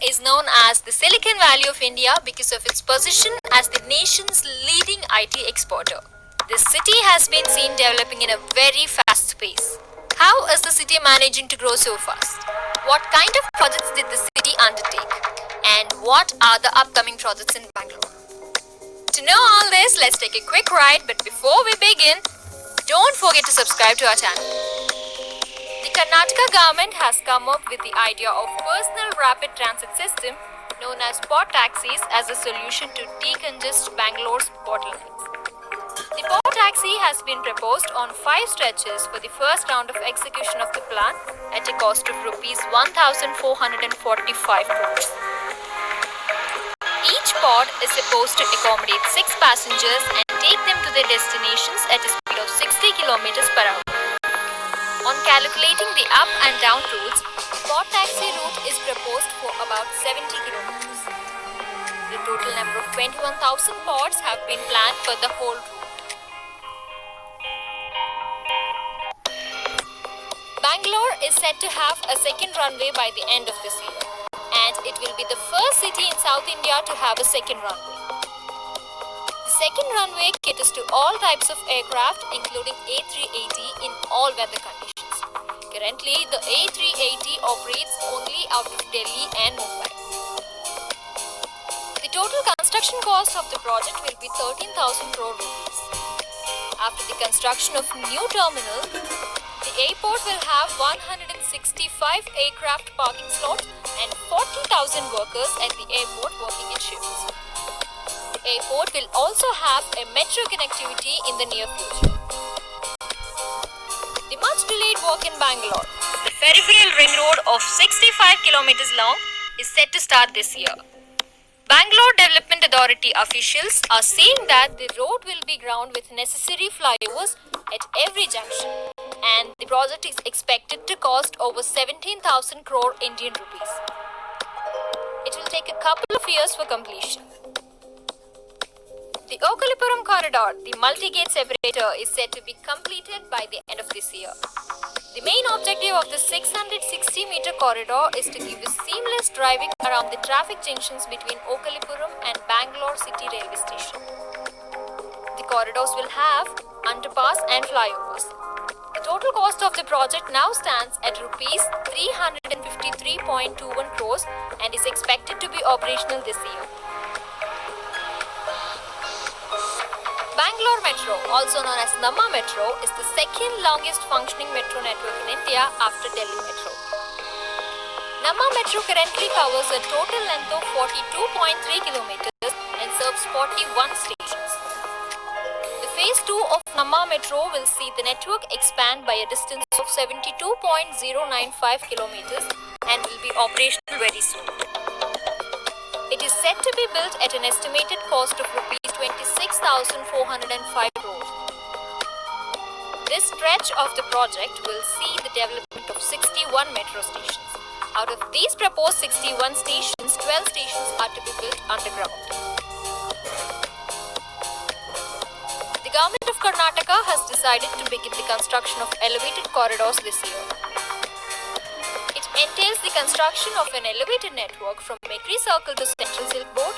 is known as the Silicon Valley of India because of its position as the nation's leading IT exporter. This city has been seen developing in a very fast pace. How is the city managing to grow so fast? What kind of projects did the city undertake? And what are the upcoming projects in Bangalore? To know all this, let's take a quick ride. But before we begin, don't forget to subscribe to our channel. The Karnataka government has come up with the idea of personal rapid transit system known as pod taxis as a solution to decongest Bangalore's bottlenecks. The pod taxi has been proposed on 5 stretches for the first round of execution of the plan at a cost of rupees 1,445 crores. Each pod is supposed to accommodate 6 passengers and take them to their destinations at a speed of 60 kilometers per hour. On calculating the up and down routes, the pod taxi route is proposed for about 70 kilometers. The total number of 21,000 pods have been planned for the whole route. Bangalore is set to have a second runway by the end of this year, and it will be the first city in South India to have a second runway. The second runway caters to all types of aircraft, including A380 in all weather conditions. Currently, the A380 operates only out of Delhi and Mumbai. The total construction cost of the project will be 13,000 crore rupees. After the construction of new terminal, the airport will have 165 aircraft parking slots and 40,000 workers at the airport working in shifts. The airport will also have a metro connectivity in the near future. The much-delayed work in Bangalore, the peripheral ring road of 65 kilometers long, is set to start this year. Bangalore Development Authority officials are saying that the road will be ground with necessary flyovers at every junction, and the project is expected to cost over 17,000 crore Indian rupees. It will take a couple of years for completion. The Okalipuram corridor, the multi-gate separator, is set to be completed by the end of this year. The main objective of the 660-meter corridor is to give you seamless driving around the traffic junctions between Okalipuram and Bangalore City Railway Station. The corridors will have underpass and flyovers. The total cost of the project now stands at rupees 353.21 crores and is expected to be operational this year. Bangalore Metro, also known as Namma Metro, is the second longest functioning metro network in India after Delhi Metro. Namma Metro currently covers a total length of 42.3 kilometers and serves 41 stations. The phase 2 of Namma Metro will see the network expand by a distance of 72.095 kilometers and will be operational very soon. It is set to be built at an estimated cost of rupees 26,405 crores. This stretch of the project will see the development of 61 metro stations. Out of these proposed 61 stations, 12 stations are to be built underground. The government of Karnataka has decided to begin the construction of elevated corridors this year. It entails the construction of an elevated network from Mekri Circle to Central Silk Board,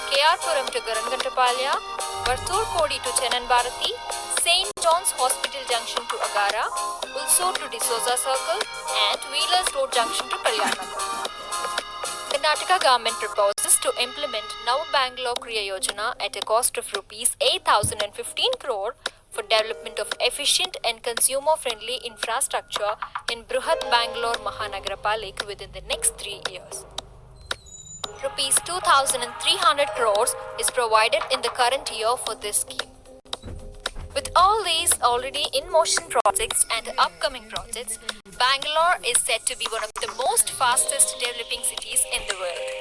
KR Puram to Garangantapalya, Varthur Kodi to Chenan Bharati, St. John's Hospital Junction to Agara, Ulsur to D'Souza Circle, and Wheelers Road Junction to Kalyanagar. Karnataka government proposes to implement Nav Bangalore Kriya Yojana at a cost of rupees 8,015 crore for development of efficient and consumer-friendly infrastructure in Bruhat Bangalore Mahanagarapalika within the next 3 years. Rupees 2,300 crores is provided in the current year for this scheme. With all these already in motion projects and upcoming projects, Bangalore is said to be one of the most fastest developing cities in the world.